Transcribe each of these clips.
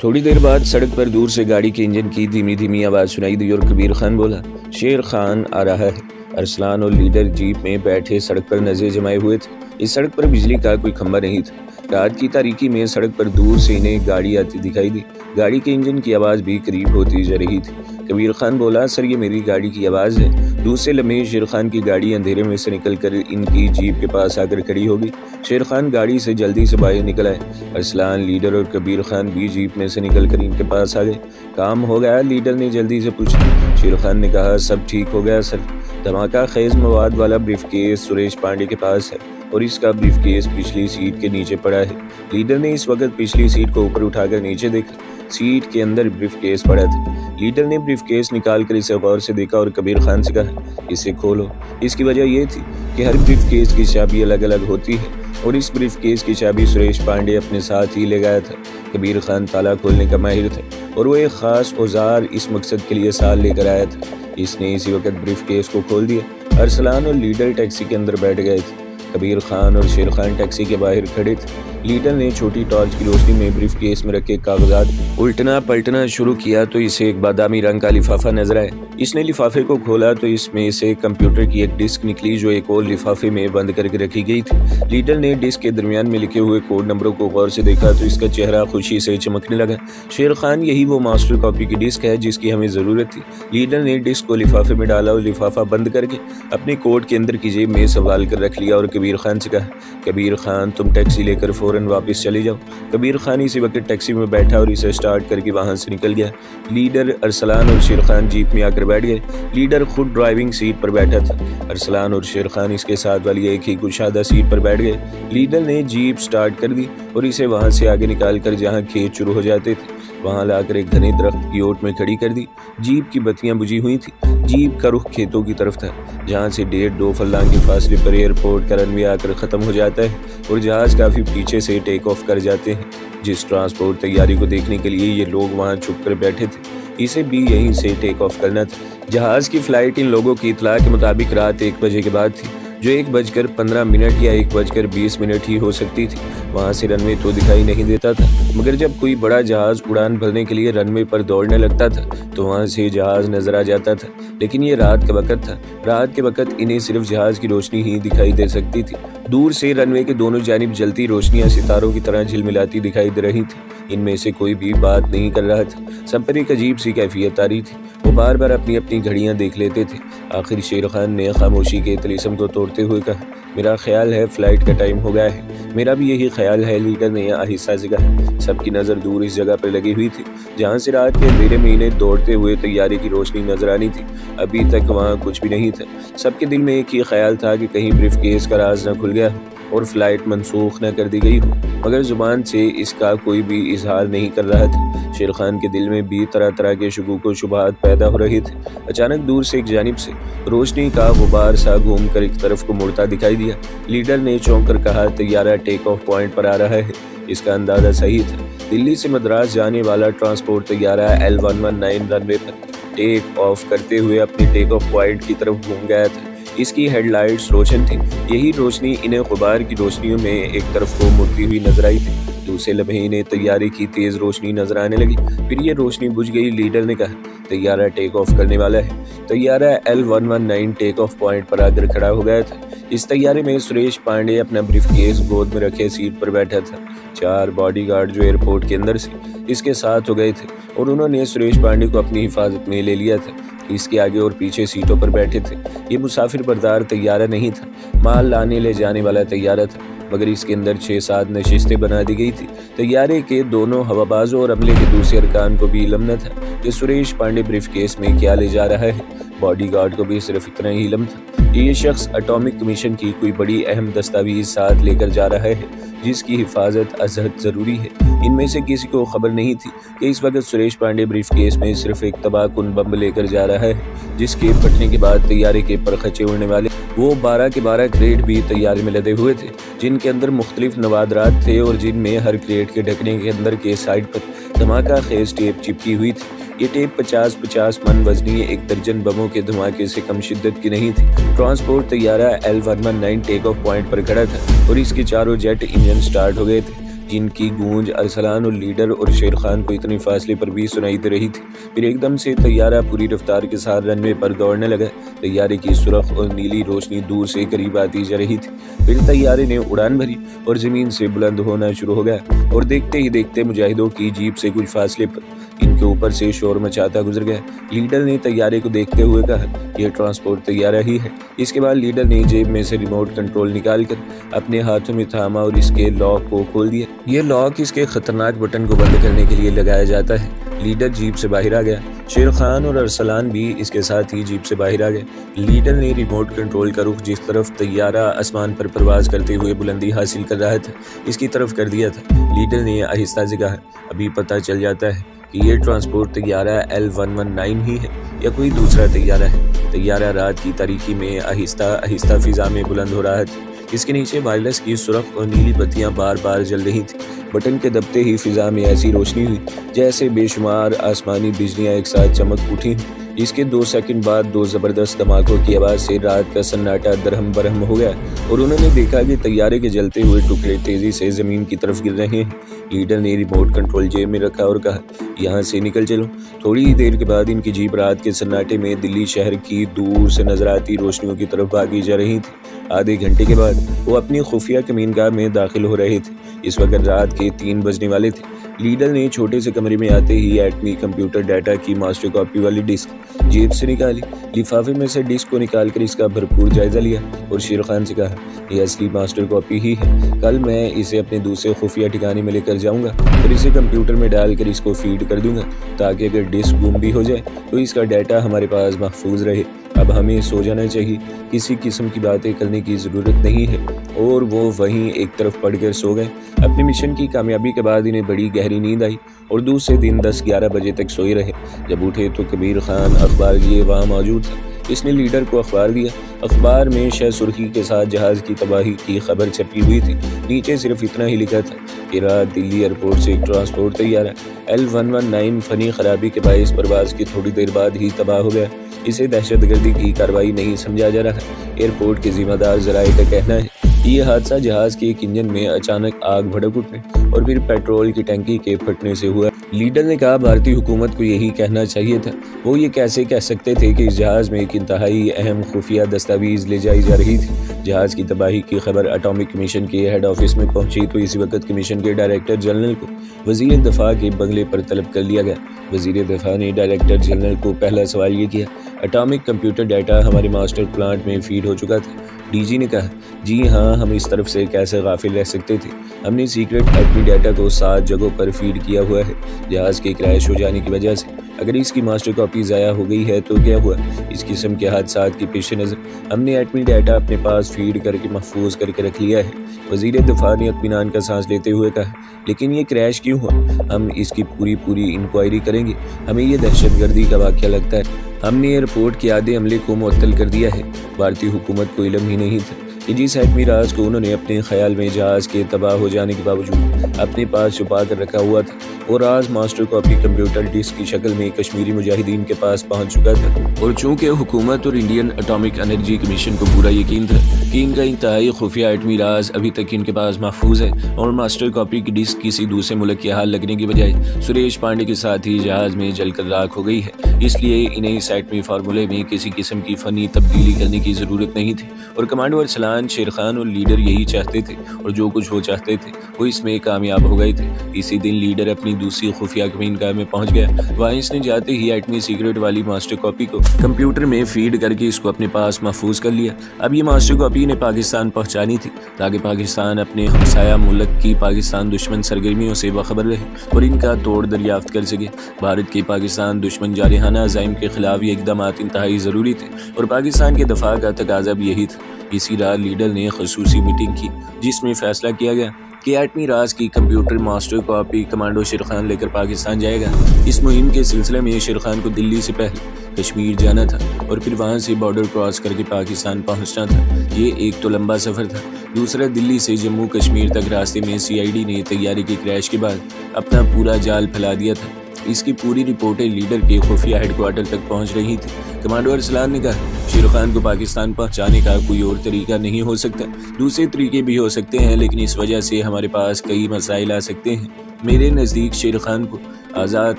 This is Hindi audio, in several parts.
थोड़ी देर बाद सड़क पर दूर से गाड़ी के इंजन की धीमी धीमी आवाज़ सुनाई दी और कबीर खान बोला, शेर खान आ रहा है। अरसलान और लीडर जीप में बैठे सड़क पर नजरें जमाए हुए थे। इस सड़क पर बिजली का कोई खंभा नहीं था। रात की तारीकी में सड़क पर दूर से इन्हें गाड़ी आती दिखाई दी। गाड़ी के इंजन की आवाज़ भी करीब होती जा रही थी। कबीर खान बोला, सर ये मेरी गाड़ी की आवाज़ है। दूसरे लम्हे शेर खान की गाड़ी अंधेरे में से निकलकर इनकी जीप के पास आकर खड़ी हो गई। शेर खान गाड़ी से जल्दी से बाहर निकल आए। अरसलान, लीडर और कबीर खान भी जीप में से निकलकर इनके पास आ गए। काम हो गया? लीडर ने जल्दी से पूछा। शेर खान ने कहा, सब ठीक हो गया सर। धमाका खेज मवाद वाला ब्रीफकेस सुरेश पांडे के पास है और इसका ब्रीफकेस पिछली सीट के नीचे पड़ा है। लीडर ने इस वक्त पिछली सीट को ऊपर उठाकर नीचे देखा। सीट के अंदर ब्रीफकेस पड़ा था। लीडर ने ब्रीफकेस निकालकर इसे गौर से देखा और कबीर खान से कहा, इसे खोलो। इसकी वजह यह थी कि हर ब्रीफकेस की चाबी अलग अलग होती है और इस ब्रीफकेस की चाबी सुरेश पांडे अपने साथ ही ले गया था। कबीर खान ताला खोलने का माहिर था और वो एक खास औजार इस मकसद के लिए साथ लेकर आया था। इसने इसी वक्त ब्रीफकेस को खोल दिया। अरसलान और लीडर टैक्सी के अंदर बैठ गए थे। कबीर खान और शेर खान टैक्सी के बाहर खड़े थे। लीडर ने छोटी टॉर्च की रोशनी में ब्रीफकेस में रखे कागजात उल्टना पलटना शुरू किया तो इसे एक बादामी रंग का लिफाफा नजर आया। इसने लिफाफे को खोला तो इसमें से कंप्यूटर की एक डिस्क निकली जो एक और लिफाफे में बंद करके रखी गई थी। लीडर ने डिस्क के दरमियान में लिखे हुए कोड नंबरों को गौर से देखा तो इसका चेहरा खुशी से चमकने लगा। शेर खान, यही वो मास्टर कॉपी की डिस्क है जिसकी हमें जरूरत थी। लीडर ने डिस्क को लिफाफे में डाला और लिफाफा बंद करके अपने कोट के अंदर की जेब में संभाल कर रख लिया और कबीर खान से कहा, कबीर खान तुम टैक्सी लेकर फौरन वापस चले जाओ। कबीर खान इसी वक्त टैक्सी में बैठा और इसे स्टार्ट करके वहां से निकल गया। लीडर, अरसलान और शेर खान जीप में आकर बैठ गए। लीडर खुद ड्राइविंग सीट पर बैठा था। अरसलान और शेर खान इसके साथ वाली एक ही कुशादा सीट पर बैठ गए। लीडर ने जीप स्टार्ट कर दी और इसे वहां से आगे निकाल कर जहाँ खेत शुरू हो जाते थे वहां लाकर एक घने दरख्त की ओट में खड़ी कर दी। जीप की बत्तियां बुझी हुई थी। जीप का रुख खेतों की तरफ था जहां से 1.5-2 फर्लांग के फासले पर एयरपोर्ट का रनवे आकर खत्म हो जाता है और जहाज काफी पीछे से टेक ऑफ कर जाते हैं। जिस ट्रांसपोर्ट तैयारी को देखने के लिए ये लोग वहां छुप कर बैठे थे, इसे भी यहीं से टेक ऑफ करना था। जहाज की फ्लाइट इन लोगों की इतला के मुताबिक रात 1 बजे के बाद थी, जो 1:15 या 1:20 ही हो सकती थी। वहां से रनवे तो दिखाई नहीं देता था, मगर जब कोई बड़ा जहाज उड़ान भरने के लिए रनवे पर दौड़ने लगता था तो वहां से जहाज नजर आ जाता था। लेकिन ये रात का वक्त था। रात के वक्त इन्हें सिर्फ जहाज की रोशनी ही दिखाई दे सकती थी। दूर से रनवे के दोनों जानिब जलती रोशनियां सितारों की तरह झिलमिलाती दिखाई दे रही थी। इनमें से कोई भी बात नहीं कर रहा था। सब पर एक अजीब सी कैफियत आ रही थी। वो बार बार अपनी अपनी घड़ियां देख लेते थे। आखिर शेर खान ने खामोशी के तिलिस्म को तोड़ते हुए कहा, मेरा ख्याल है फ्लाइट का टाइम हो गया है। मेरा भी यही ख्याल है, लीडर ने आहिस्ता से कहा। सबकी नज़र दूर इस जगह पर लगी हुई थी जहाँ से रात के अंधेरे में इन्हें दौड़ते हुए तैयारी की रोशनी नजर आनी थी। अभी तक वहाँ कुछ भी नहीं था। सबके दिल में एक ही ख्याल था कि कहीं ब्रीफकेस का राज न खुल गया और फ्लाइट मनसूख न कर दी गई हो, मगर जुबान से इसका कोई भी इजहार नहीं कर रहा था। शेर खान के दिल में भी तरह तरह के शुबूक व शुबहात पैदा हो रहे थे। अचानक दूर से एक जानिब से रोशनी का गुबार सा घूम कर एक तरफ को मुड़ता दिखाई दिया। लीडर ने चौंक कर कहा, तैयारा टेक ऑफ पॉइंट पर आ रहा है। इसका अंदाजा सही था। दिल्ली से मद्रास जाने वाला ट्रांसपोर्ट तैयारा L119 रनवे पर टेक ऑफ करते हुए अपनी टेक ऑफ पॉइंट की तरफ घूम गया था। इसकी हेडलाइट्स रोशन थी। यही रोशनी इन्हें गुबार की रोशनियों में एक तरफ को मुड़ती हुई नजर आई थी। दूसरे लम्हे इन्हें तैयारे की तेज रोशनी नजर आने लगी। फिर ये रोशनी बुझ गई। लीडर ने कहा, तैयारा टेक ऑफ करने वाला है। तैयारा L119 टेक ऑफ पॉइंट पर आकर खड़ा हो गया था। इस तैयारे में सुरेश पांडे अपना ब्रीफकेस गोद में रखे सीट पर बैठा था। 4 बॉडीगार्ड जो एयरपोर्ट के अंदर से इसके साथ हो गए थे और उन्होंने सुरेश पांडे को अपनी हिफाजत में ले लिया था। इसके आगे और पीछे सीटों पर बैठे थे। ये मुसाफिर बरदार तैयारा नहीं था, माल लाने ले जाने वाला तैयारा था, मगर इसके अंदर 6-7 नशिस्तें बना दी गई थी। तैयारे के दोनों हवाबाजों और अमले के दूसरे अरकान को भी इल्म न था कि सुरेश पांडे ब्रीफकेस में क्या ले जा रहा है। बॉडीगार्ड को भी सिर्फ इतना ही इल्म था कि ये शख्स एटॉमिक कमीशन की कोई बड़ी अहम दस्तावेज साथ लेकर जा रहा है जिसकी हिफाजत अजहद जरूरी है। इनमें से किसी को खबर नहीं थी कि इस वक्त सुरेश पांडे ब्रीफकेस में सिर्फ एक तबाहकुन बम लेकर जा रहा है जिसके फटने के बाद तैयारे के परखचे उड़ने वाले वो 12 के 12 क्रेट भी तैयारे में लदे हुए थे, जिनके अंदर मुख्तलिफ नवादरात थे और जिनमें हर क्रेट के ढकने के अंदर के साइड पर धमाका खेज टेप चिपकी हुई थी। ये टेप 50-50 मन वजनी 1 दर्जन बमों के धमाके से कम शिद्दत की नहीं थी। ट्रांसपोर्ट तैयारा L119 टेक ऑफ पॉइंट पर खड़ा था और इसके चारों जेट इंजन स्टार्ट हो गए थे। जिनकी गूंज अरसलान और लीडर और शेर खान को इतने फासले पर भी सुनाई दे रही थी। फिर एकदम से तैयारा पूरी रफ्तार के साथ रनवे पर दौड़ने लगा। तैयारे की सुर्ख और नीली रोशनी दूर से करीब आती जा रही थी। फिर तैयारे ने उड़ान भरी और ज़मीन से बुलंद होना शुरू हो गया और देखते ही देखते मुजाहिदों की जीप से कुछ फासले पर इनके ऊपर से शोर मचाता गुजर गया। लीडर ने तैयारे को देखते हुए कहा, यह ट्रांसपोर्ट तैयारा ही है। इसके बाद लीडर ने जेब में से रिमोट कंट्रोल निकालकर अपने हाथों में थामा और इसके लॉक को खोल दिया। यह लॉक इसके खतरनाक बटन को बंद करने के लिए लगाया जाता है। लीडर जीप से बाहर आ गया। शेर खान और अरसलान भी इसके साथ ही जीप से बाहर आ गए। लीडर ने रिमोट कंट्रोल का रुख जिस तरफ तैयारा आसमान पर परवाज करते हुए बुलंदी हासिल कर रहा था इसकी तरफ कर दिया था। लीडर ने आहिस्ता से कहा, अभी पता चल जाता है कि ये ट्रांसपोर्ट तैयारा L119 ही है या कोई दूसरा तैयारा है। तैयारा रात की तारीकी में आहिस्ता आहिस्ता फिजा में बुलंद हो रहा था। इसके नीचे वायरलेस की सुर्ख और नीली बत्तियां बार बार जल रही थी। बटन के दबते ही फिजा में ऐसी रोशनी हुई जैसे बेशुमार आसमानी बिजलियां एक साथ चमक उठी। इसके 2 सेकंड बाद 2 ज़बरदस्त धमाकों की आवाज़ से रात का सन्नाटा दरहम बरहम हो गया और उन्होंने देखा कि तैयारे के जलते हुए टुकड़े तेज़ी से ज़मीन की तरफ गिर रहे हैं। लीडर ने रिमोट कंट्रोल जेब में रखा और कहा, यहाँ से निकल चलो। थोड़ी ही देर के बाद इनकी जीप रात के सन्नाटे में दिल्ली शहर की दूर से नजर आती रोशनियों की तरफ भागी जा रही थी। आधे घंटे के बाद वो अपनी खुफिया कमीनगाह में दाखिल हो रहे थे। इस वक्त रात के 3 बजने वाले थे। लीडर ने छोटे से कमरे में आते ही एटमी कंप्यूटर डाटा की मास्टर कॉपी वाली डिस्क जेब से निकाली। लिफाफे में से डिस्क को निकालकर इसका भरपूर जायजा लिया और शेर खान से कहा, यह असली मास्टर कॉपी ही है। कल मैं इसे अपने दूसरे खुफिया ठिकाने में लेकर जाऊंगा और इसे कंप्यूटर में डालकर इसको फीड कर दूंगा ताकि अगर डिस्क गुम भी हो जाए तो इसका डाटा हमारे पास महफूज रहे। अब हमें सो जाना चाहिए, किसी किस्म की बातें करने की ज़रूरत नहीं है। और वो वहीं एक तरफ पढ़कर सो गए। अपने मिशन की कामयाबी के बाद इन्हें बड़ी गहरी नींद आई और दूसरे दिन 10-11 बजे तक सोए रहे। जब उठे तो कबीर खान अखबार लिए वहाँ मौजूद था। इसने लीडर को अखबार दिया। अखबार में शह सुर्खी के साथ जहाज़ की तबाही की खबर छपी हुई थी। नीचे सिर्फ इतना ही लिखा था कि रात दिल्ली एयरपोर्ट से एक ट्रांसपोर्ट तैयारा L119 फनी खराबी के बायस परवाज की थोड़ी देर बाद ही तबाह हो गया। इसे दहशतगर्दी की कार्रवाई नहीं समझा जा रहा। एयरपोर्ट के जिम्मेदार जराये का कहना है ये हादसा जहाज के एक इंजन में अचानक आग भड़क उठने और फिर पेट्रोल की टंकी के फटने से हुआ। लीडर ने कहा, भारतीय हुकूमत को यही कहना चाहिए था। वो ये कैसे कह सकते थे कि इस जहाज में एक इंतहाई अहम खुफिया दस्तावेज ले जाई जा रही थी। जहाज की तबाही की खबर एटॉमिक कमीशन के हेड ऑफिस में पहुंची तो इसी वक्त कमीशन के डायरेक्टर जनरल को वजीर दफा के बंगले पर तलब कर लिया गया। वजीर दफा ने डायरेक्टर जनरल को पहला सवाल ये किया, एटॉमिक कंप्यूटर डाटा हमारे मास्टर प्लांट में फीड हो चुका था। डीजी ने कहा, जी हाँ, हम इस तरफ से कैसे गाफिल रह सकते थे। हमने सीक्रेट एटमी डाटा को 7 जगहों पर फीड किया हुआ है। जहाज के क्रैश हो जाने की वजह से अगर इसकी मास्टर कॉपी ज़ाया हो गई है तो क्या हुआ। इस किस्म के हादसात के पेश नज़र हमने एटमी डाटा अपने पास फीड करके महफूज करके रख लिया है। वज़ीर दफ़ा ने इत्मीनान का सांस लेते हुए कहा, लेकिन ये क्रैश क्यों हुआ? हम इसकी पूरी इंक्वायरी करेंगे। हमें ये दहशतगर्दी का वाक़या लगता है। हमने एयरपोर्ट के आधे अमले को मुअत्तल कर दिया है। भारतीय हुकूमत को इल्म ही नहीं था कि जिस एटमी राज को उन्होंने अपने ख्याल में जहाज़ के तबाह हो जाने के बावजूद अपने पास छुपा कर रखा हुआ था, वो राज मास्टर कॉपी कंप्यूटर डिस्क की शक्ल में कश्मीरी मुजाहिदीन के पास पहुंच चुका था। और चूंकि हुकूमत और इंडियन एटॉमिक एनर्जी कमीशन को पूरा यकीन था कि इनका इंतहाई खुफिया एटमी राज अभी तक इनके पास महफूज है और मास्टर कॉपी की डिस्क किसी दूसरे मुल्क के हाल लगने की बजाय सुरेश पांडे के साथ ही जहाज में जलकर राख हो गई है, इसलिए इन्हें इस एटमी फार्मूले में किसी किस्म की फनी तब्दीली करने की जरूरत नहीं थी। और कमांडो अरसलान, शेर खान और लीडर यही चाहते थे और जो कुछ वो चाहते थे वो इसमें कामयाब हो गए थे। इसी दिन लीडर अपनी दूसरी खुफिया कमीनगाह में पहुंच गया। वहाँ इसने जाते ही एटमी सीक्रेट वाली मास्टर कॉपी को कंप्यूटर में फीड करके इसको अपने पास महफूज कर लिया। अब ये मास्टर कॉपी ने पाकिस्तान पहुंचानी थी ताकि पाकिस्तान अपने हमसाया मुल्क की पाकिस्तान दुश्मन सरगर्मियों से बाखबर रहे और इनका तोड़ दरियाफ्त कर सके। भारत के पाकिस्तान दुश्मन जारहाना अज़ाइम के खिलाफ ये इक़दामात इंतहाई ज़रूरी थे और पाकिस्तान के दफा का तकाजा भी यही था। इसी रात लीडर ने खसूसी मीटिंग की जिसमें फैसला किया गया कि एटमी राज की कंप्यूटर मास्टर कॉपी कमांडो शेर खान लेकर पाकिस्तान जाएगा। इस मुहिम के सिलसिले में शेर खान को दिल्ली से पहले कश्मीर जाना था और फिर वहां से बॉर्डर क्रॉस करके पाकिस्तान पहुंचना था। ये एक तो लंबा सफ़र था, दूसरा दिल्ली से जम्मू कश्मीर तक रास्ते में CID ने तैयारी के क्रैश के बाद अपना पूरा जाल फैला दिया था। इसकी पूरी रिपोर्टें लीडर के खुफिया हेडक्वार्टर तक पहुंच रही थी। कमांडो अरसलान ने कहा, शेर खान को पाकिस्तान पहुंचाने का कोई और तरीका नहीं हो सकता। दूसरे तरीके भी हो सकते हैं, लेकिन इस वजह से हमारे पास कई मसाइल आ सकते हैं। मेरे नज़दीक शेर खान को आज़ाद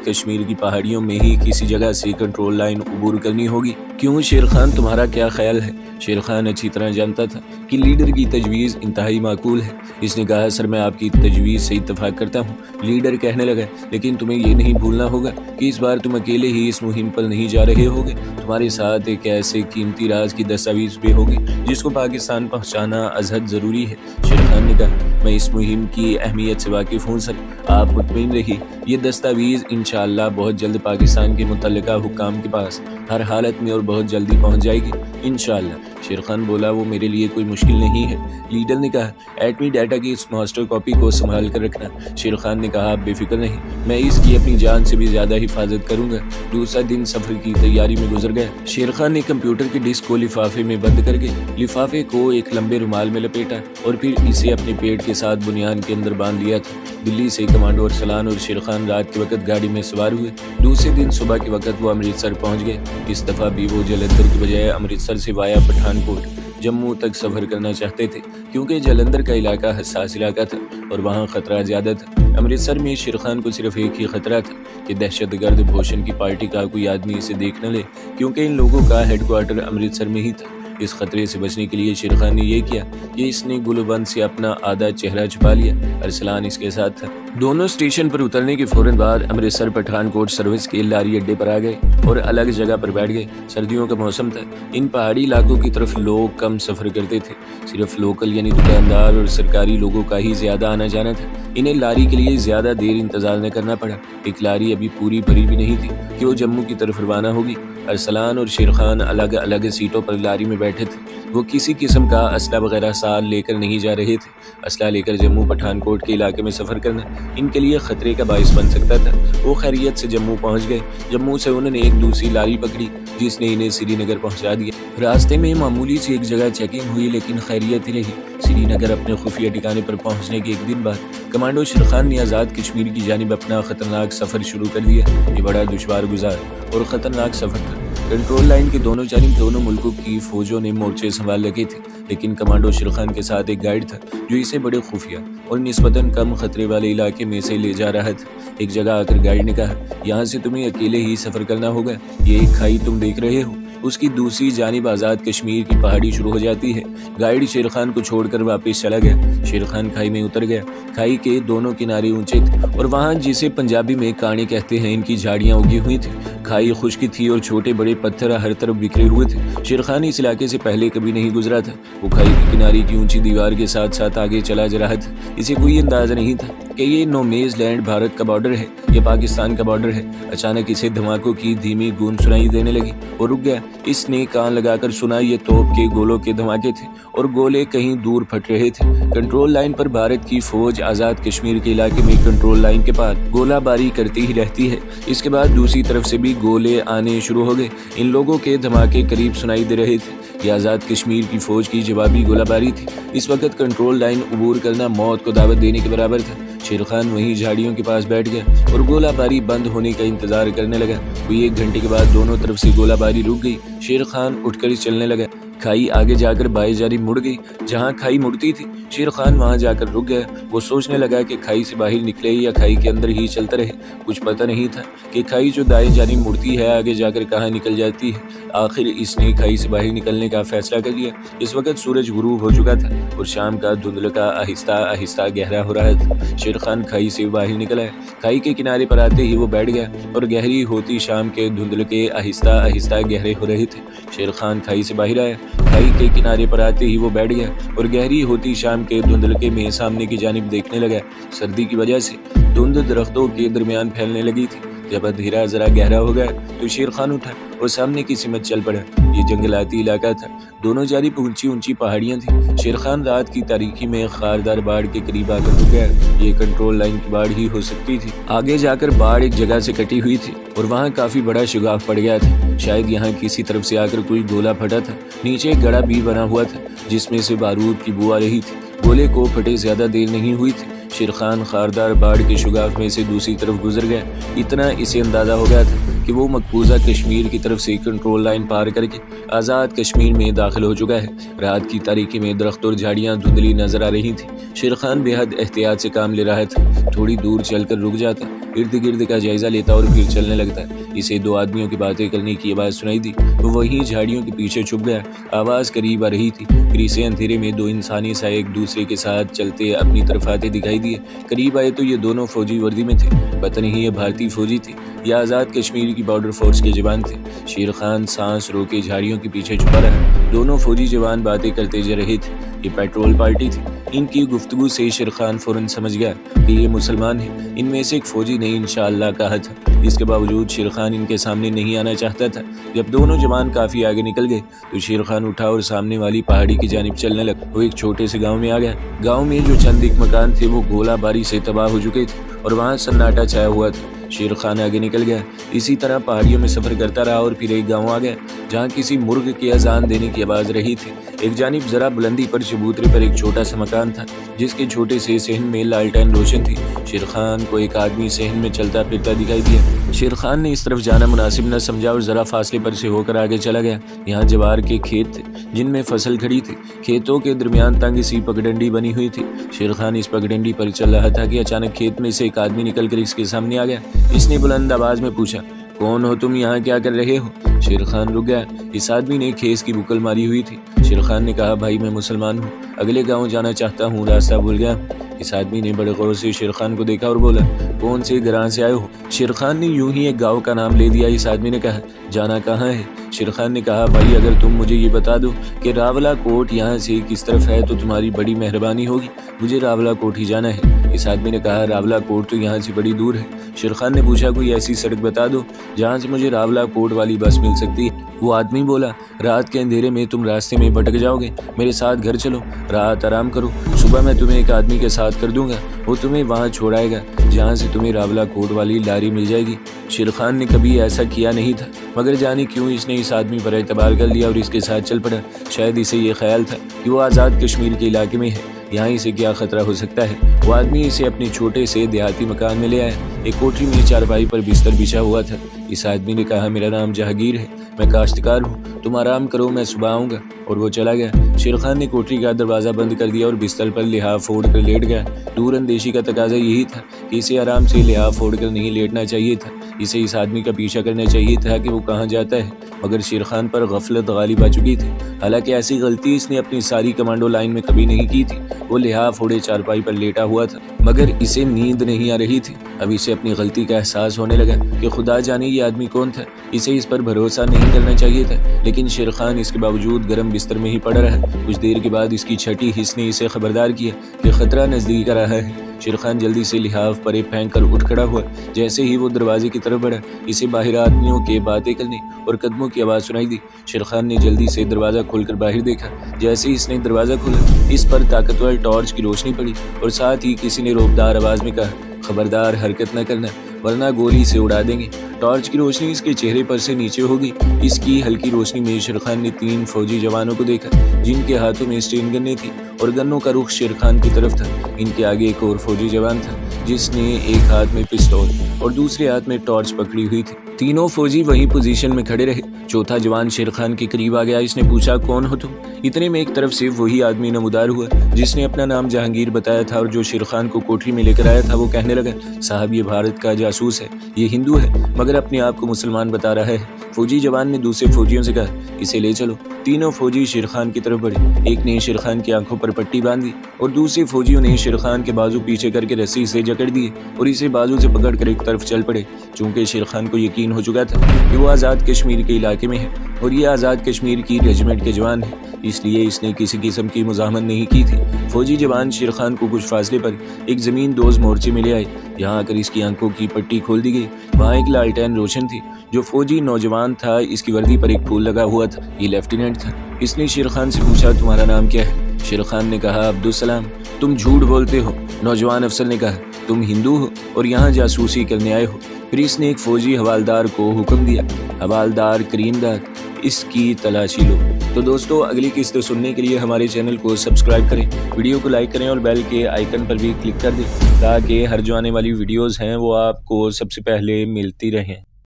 कश्मीर की पहाड़ियों में ही किसी जगह से कंट्रोल लाइन अबूर करनी होगी। क्यों शेर खान, तुम्हारा क्या ख्याल है? शेर खान अच्छी तरह जानता था कि लीडर की तजवीज़ इंतहाई माकूल है। इसने कहा, सर मैं आपकी तजवीज़ से इत्तफाक करता हूँ। लीडर कहने लगा, लेकिन तुम्हें ये नहीं भूलना होगा कि इस बार तुम अकेले ही इस मुहिम पर नहीं जा रहे होगे। तुम्हारे साथ एक ऐसे कीमती राज की दस्तावेज़ भी होगी जिसको पाकिस्तान पहुँचाना अज़हद ज़रूरी है। शेर खान ने कहा, मैं इस मुहिम की अहमियत से वाकिफ़ हूँ सर, आप मुतमईन रहिए। ये दस्तावेज़ इंशाअल्लाह बहुत जल्द पाकिस्तान के मुतल्लिका हुक्काम के पास हर हालत में और बहुत जल्दी पहुँच जाएगी इंशाअल्लाह। शेर खान बोला, वो मेरे लिए कोई मुश्किल नहीं है। लीडर ने कहा, एटमी डाटा की इस मास्टर कॉपी को संभाल कर रखना। शेर खान ने कहा, आप बेफिक्र नहीं, मैं इसकी अपनी जान से भी ज़्यादा हिफाजत करूँगा। दूसरा दिन सफ़र की तैयारी में गुजर गया। शेर खान ने कंप्यूटर की डिस्क को लिफाफे में बंद करके लिफाफे को एक लंबे रुमाल में लपेटा और फिर इसे अपने पेट के साथ बुनियान के अंदर बांध लिया था। दिल्ली से कमांडो अरसलान और शेर खान रात के वक्त गाड़ी में सवार हुए। दूसरे दिन सुबह के वक्त वो अमृतसर पहुंच गए। इस दफ़ा भी वो जलंधर की बजाय अमृतसर से वाया पठानकोट जम्मू तक सफ़र करना चाहते थे, क्योंकि जलंधर का इलाका हसास इलाका था और वहाँ ख़तरा ज़्यादा था। अमृतसर में शेर खान को सिर्फ एक ही ख़तरा था कि दहशतगर्द भोशन की पार्टी का कोई आदमी इसे देख न ले, क्योंकि इन लोगों का हेडक्वार्टर अमृतसर में ही था। इस खतरे से बचने के लिए शेर खान ने यह किया कि इसने गुलबंद से अपना आधा चेहरा छुपा लिया। अरसलान इसके साथ था। दोनों स्टेशन पर उतरने के फौरन बाद अमृतसर पठानकोट सर्विस के लारी अड्डे पर आ गए और अलग जगह पर बैठ गए। सर्दियों का मौसम था। इन पहाड़ी इलाकों की तरफ लोग कम सफ़र करते थे। सिर्फ लोकल यानी दुकानदार और सरकारी लोगों का ही ज़्यादा आना जाना था। इन्हें लारी के लिए ज़्यादा देर इंतज़ार न करना पड़ा। एक लारी अभी पूरी भरी भी नहीं थी कि वो जम्मू की तरफ रवाना होगी। अरसलान और शेर खान अलग अलग सीटों पर लारी में बैठे थे। वो किसी किस्म का असला वगैरह साथ लेकर नहीं जा रहे थे। असला लेकर जम्मू पठानकोट के इलाके में सफ़र करना इनके लिए ख़तरे का बाइस बन सकता था। वो खैरियत से जम्मू पहुंच गए। जम्मू से उन्होंने एक दूसरी लारी पकड़ी जिसने इन्हें श्रीनगर पहुंचा दिया। रास्ते में मामूली सी एक जगह चेकिंग हुई, लेकिन खैरियत ही रही। श्रीनगर अपने खुफिया ठिकाने पर पहुंचने के एक दिन बाद कमांडो शेर खान ने आज़ाद कश्मीर की जानिब अपना ख़तरनाक सफ़र शुरू कर दिया। ये बड़ा दुश्वार गुजार और ख़तरनाक सफ़र था। कंट्रोल लाइन के दोनों जानिब दोनों मुल्कों की फौजों ने मोर्चे संभाल लगे थे, लेकिन कमांडो शेर खान के साथ एक गाइड था जो इसे बड़े खुफिया और निस्बतन कम खतरे वाले इलाके में से ले जा रहा था। एक जगह आकर गाइड ने कहा, यहाँ से तुम्हें अकेले ही सफ़र करना होगा। ये एक खाई तुम देख रहे हो, उसकी दूसरी जानिब आज़ाद कश्मीर की पहाड़ी शुरू हो जाती है। गाइड शेर खान को छोड़कर वापस चला गया। शेर खान खाई में उतर गया। खाई के दोनों किनारे ऊंचे थे और वहाँ जिसे पंजाबी में काने कहते हैं, इनकी झाड़ियाँ उगी हुई थी। खाई खुश्क थी और छोटे बड़े पत्थर हर तरफ बिखरे हुए थे। शेर खान इस इलाके से पहले कभी नहीं गुजरा था। वो खाई के किनारे की ऊंची दीवार के साथ साथ आगे चला जा रहा था। इसे कोई अंदाजा नहीं था कि ये नोमेज लैंड भारत का बॉर्डर है या पाकिस्तान का बॉर्डर है। अचानक इसे धमाकों की धीमी गूंज सुनाई देने लगी और रुक गया। इसने कान लगाकर सुना, ये तोप के गोलों के धमाके थे और गोले कहीं दूर फट रहे थे। कंट्रोल लाइन पर भारत की फौज आज़ाद कश्मीर के इलाके में कंट्रोल लाइन के पास गोलाबारी करती ही रहती है। इसके बाद दूसरी तरफ से भी गोले आने शुरू हो गए। इन लोगों के धमाके करीब सुनाई दे रहे थे। यह आज़ाद कश्मीर की फौज की जवाबी गोलाबारी थी। इस वक्त कंट्रोल लाइन अबूर करना मौत को दावत देने के बराबर था। शेर खान वहीं झाड़ियों के पास बैठ गया और गोलाबारी बंद होने का इंतजार करने लगा। कोई 1 घंटे के बाद दोनों तरफ से गोलाबारी रुक गई। शेर खान उठकर चलने लगा। खाई आगे जाकर बाएं जानिब मुड़ गई। जहां खाई मुड़ती थी शेर खान वहां जाकर रुक गया। वो सोचने लगा कि खाई से बाहर निकले या खाई के अंदर ही चलता रहे। कुछ पता नहीं था कि खाई जो दाएं जानिब मुड़ती है आगे जाकर कहाँ निकल जाती है। आखिर इसने खाई से बाहर निकलने का फैसला कर लिया। इस वक्त सूरज गुरूब हो चुका था और शाम का धुंधला आहिस्ता आहिस्ता गहरा हो रहा था। शेर खान खाई से बाहर निकला है। खाई के किनारे पर आते ही वो बैठ गया और गहरी होती शाम के धुंधल के आहिस्ता आहिस्ता गहरे हो रहे थे। शेर खान खाई से बाहर आया। खाई के किनारे पर आते ही वो बैठ गया और गहरी होती शाम के धुंधलके में सामने की जानिब देखने लगा। सर्दी की वजह से धुंध दरख्तों के दरमियान फैलने लगी थी। जब अंधेरा जरा गहरा हो गया तो शेर खान उठा और सामने की सिमत चल पड़ा। ये जंगलाती इलाका था। दोनों जानिब ऊंची ऊंची पहाड़ियां थी। शेर खान रात की तारीकी में खारदार बाढ़ के करीब आकर रुक गया। ये कंट्रोल लाइन की बाढ़ ही हो सकती थी। आगे जाकर बाढ़ एक जगह से कटी हुई थी और वहाँ काफी बड़ा शुगाफ पड़ गया था। शायद यहाँ किसी तरफ से आकर कोई गोला फटा था। नीचे एक गड़ा भी बना हुआ था जिसमें से बारूद की बू आ रही थी। गोले को फटे ज्यादा देर नहीं हुई थी। शेर खान खारदार बाढ़ के शुगाफ में से दूसरी तरफ गुजर गया। इतना इसे अंदाजा हो गया था कि वो मकबूजा कश्मीर की तरफ से कंट्रोल लाइन पार करके आज़ाद कश्मीर में दाखिल हो चुका है। रात की तारीकी में दरख्त और झाड़ियाँ धुंधली नजर आ रही थी। शेर खान बेहद एहतियात से काम ले रहा था। थोड़ी दूर चलकर रुक जाता, इर्द गिर्द का जायजा लेता और फिर चलने लगता। इसे दो आदमियों की बातें करने की आवाज़ सुनाई दी तो वहीं झाड़ियों के पीछे छुप गया। आवाज़ करीब आ रही थी, फिर इसे अंधेरे में दो इंसानी सा एक दूसरे के साथ चलते अपनी तरफ आते दिखाई दिए। करीब आए तो ये दोनों फौजी वर्दी में थे। पता नहीं ये भारतीय फौजी थे या आज़ाद कश्मीर की बॉर्डर फोर्स के जवान थे। शेर खान सांस रोके झाड़ियों के पीछे छुपा रहा। दोनों फौजी जवान बातें करते जा रहे थे। ये पेट्रोल पार्टी थी। इनकी गुफ्तगू से शेर खान फौरन समझ गया कि ये मुसलमान है। इनमें से एक फौजी ने इंशाअल्लाह कहा था। इसके बावजूद शेर खान इनके सामने नहीं आना चाहता था। जब दोनों जवान काफ़ी आगे निकल गए तो शेर खान उठा और सामने वाली पहाड़ी की जानिब चलने लगा। वो एक छोटे से गांव में आ गया। गांव में जो चंद एक मकान थे वो गोलाबारी से तबाह हो चुके थे और वहाँ सन्नाटा छाया हुआ था। शेर खान आगे निकल गया। इसी तरह पहाड़ियों में सफ़र करता रहा और फिर एक गांव आ गया जहाँ किसी मुर्ग की अजान देने की आवाज़ रही थी। एक जानिब जरा बुलंदी पर चबूतरे पर एक छोटा सा मकान था जिसके छोटे से सहन में लालटेन रोशन थी। शेर खान को एक आदमी सहन में चलता फिरता दिखाई दिया। शेर खान ने इस तरफ जाना मुनासिब न समझा और जरा फासले पर से होकर आगे चला गया। यहाँ जवार के खेत थे जिनमें फसल खड़ी थी। खेतों के दरमियान तंग सी पगडंडी बनी हुई थी। शेर खान इस पगडंडी पर चल रहा था कि अचानक खेत में से एक आदमी निकलकर इसके सामने आ गया। इसने बुलंद आवाज में पूछा, कौन हो तुम, यहाँ क्या कर रहे हो? शेर खान रुक गया। इस आदमी ने खेस की बुकल मारी हुई थी। शेर खान ने कहा, भाई मैं मुसलमान हूँ, अगले गांव जाना चाहता हूँ, रास्ता भूल गया। इस आदमी ने बड़े गौर से शेर खान को देखा और बोला, कौन से ग्राम से आए हो? शेर खान ने यूं ही एक गांव का नाम ले दिया। इस आदमी ने कहा, जाना कहाँ है? शेर खान ने कहा, भाई अगर तुम मुझे ये बता दो कि रावला कोट यहाँ से किस तरफ है तो तुम्हारी बड़ी मेहरबानी होगी, मुझे रावला कोट ही जाना है। इस आदमी ने कहा, रावला कोट तो यहाँ से बड़ी दूर है। शेर खान ने पूछा, कोई ऐसी सड़क बता दो जहाँ से मुझे रावला कोट वाली बस मिल सकती है। वो आदमी बोला, रात के अंधेरे में तुम रास्ते में भटक जाओगे, मेरे साथ घर चलो, रात आराम करो, सुबह मैं तुम्हें एक आदमी के साथ कर दूंगा, वो तुम्हें वहाँ छोड़ाएगा जहाँ से तुम्हें रावला कोट वाली लारी मिल जाएगी। शेर खान ने कभी ऐसा किया नहीं था, मगर जाने क्यों इसने इस आदमी पर एतबार कर लिया और इसके साथ चल पड़ा। शायद इसे ये ख्याल था कि वो आज़ाद कश्मीर के इलाके में है, यहाँ इसे क्या खतरा हो सकता है। वो आदमी इसे अपने छोटे से देहाती मकान में ले आया। एक कोठरी में चारपाई पर बिस्तर बिछा हुआ था। इस आदमी ने कहा, मेरा नाम जहांगीर है, मैं काश्तकार हूँ, तुम आराम करो, मैं सुबह आऊँगा। और वो चला गया। शेर खान ने कोठरी का दरवाज़ा बंद कर दिया और बिस्तर पर लिहाफ फोड़ कर लेट गया। दूर अंदेशी का तकाजा यही था कि इसे आराम से लिहाफ फोड़ कर नहीं लेटना चाहिए था। इसे इस आदमी का पीछा करना चाहिए था कि वो कहाँ जाता है, मगर शेर खान पर गफलत गालिब आ चुकी थी। हालांकि ऐसी गलती इसने अपनी सारी कमांडो लाइन में कभी नहीं की थी। वो लिहाफ फोड़े चारपाई पर लेटा हुआ था, मगर इसे नींद नहीं आ रही थी। अब इसे अपनी गलती का एहसास होने लगा कि खुदा जाने ये आदमी कौन था। इसे इस पर भरोसा नहीं करना चाहिए था, लेकिन शेर खान इसके बावजूद गर्म बिस्तर में ही पड़ा रहा। कुछ देर के बाद इसकी छठी हिस्स ने इसे खबरदार किया कि खतरा नजदीक आ रहा है। शेर खान जल्दी से लिहाफ परे फेंक कर उठ खड़ा हुआ। जैसे ही वो दरवाजे की तरफ बढ़ा, इसे बाहर आदमियों के बातें करने और कदमों की आवाज़ सुनाई दी। शेर खान ने जल्दी से दरवाज़ा खोलकर बाहर देखा। जैसे ही इसने दरवाज़ा खोला, इस पर ताकतवर टॉर्च की रोशनी पड़ी और साथ ही किसी ने रोबदार आवाज़ में कहा, खबरदार हरकत न करना वरना गोली से उड़ा देंगे। टॉर्च की रोशनी इसके चेहरे पर से नीचे होगी। इसकी हल्की रोशनी में शेर खान ने 3 फौजी जवानों को देखा जिनके हाथों में स्टेन गन्ने थी और गन्नों का रुख शेर खान की तरफ था। इनके आगे एक और फौजी जवान था जिसने एक हाथ में पिस्तौल और दूसरे हाथ में टॉर्च पकड़ी हुई थी। तीनों फौजी वहीं पोजीशन में खड़े रहे। चौथा जवान शेर खान के करीब आ गया। इसने पूछा, कौन हो तुम? इतने में एक तरफ से वही आदमी नमूदार हुआ जिसने अपना नाम जहांगीर बताया था और जो शेर खान को कोठरी में लेकर आया था। वो कहने लगा, साहब ये भारत का जासूस है, ये हिंदू है मगर अपने आप को मुसलमान बता रहा है। फौजी जवान ने दूसरे फौजियों से कहा, इसे ले चलो। तीनों फौजी शेर खान की तरफ बढ़े। एक ने शेर खान की आंखों पर पट्टी बांधी और दूसरे फौजियों ने शेर खान के बाजू पीछे करके रस्सी से जकड़ दिए और इसे बाजू से पकड़कर एक तरफ चल पड़े। चूंकि शेर खान को यकीन हो चुका था कि वो आज़ाद कश्मीर के इलाके में है और ये आज़ाद कश्मीर की रेजिमेंट के जवान है, इसलिए इसने किसी किस्म की मुज़ाहमत नहीं की थी। फौजी जवान शेर खान को कुछ फासले पर एक ज़मीन दोज मोर्चे में ले आए। यहाँ आकर इसकी आंखों की पट्टी खोल दी गई। वहाँ एक लालटेन रोशन थी। जो फौजी नौजवान था, इसकी वर्दी पर एक फूल लगा हुआ था। ये लेफ्टिनेंट था। इसने शेर खान से पूछा, तुम्हारा नाम क्या है? शेर खान ने कहा, अब्दुलसलाम। तुम झूठ बोलते हो। नौजवान अफसर ने कहा, तुम हिंदू हो और यहाँ जासूसी करने आए हो। फिर इसने एक फौजी हवालदार को हुक्म दिया, हवालदार करीमदाद, इसकी तलाशी लो। तो दोस्तों, अगली किस्त सुनने के लिए हमारे चैनल को सब्सक्राइब करें, वीडियो को लाइक करें और बेल के आइकन पर भी क्लिक कर दें ताकि हर जो आने वाली वीडियोज़ हैं वो आपको सबसे पहले मिलती रहें।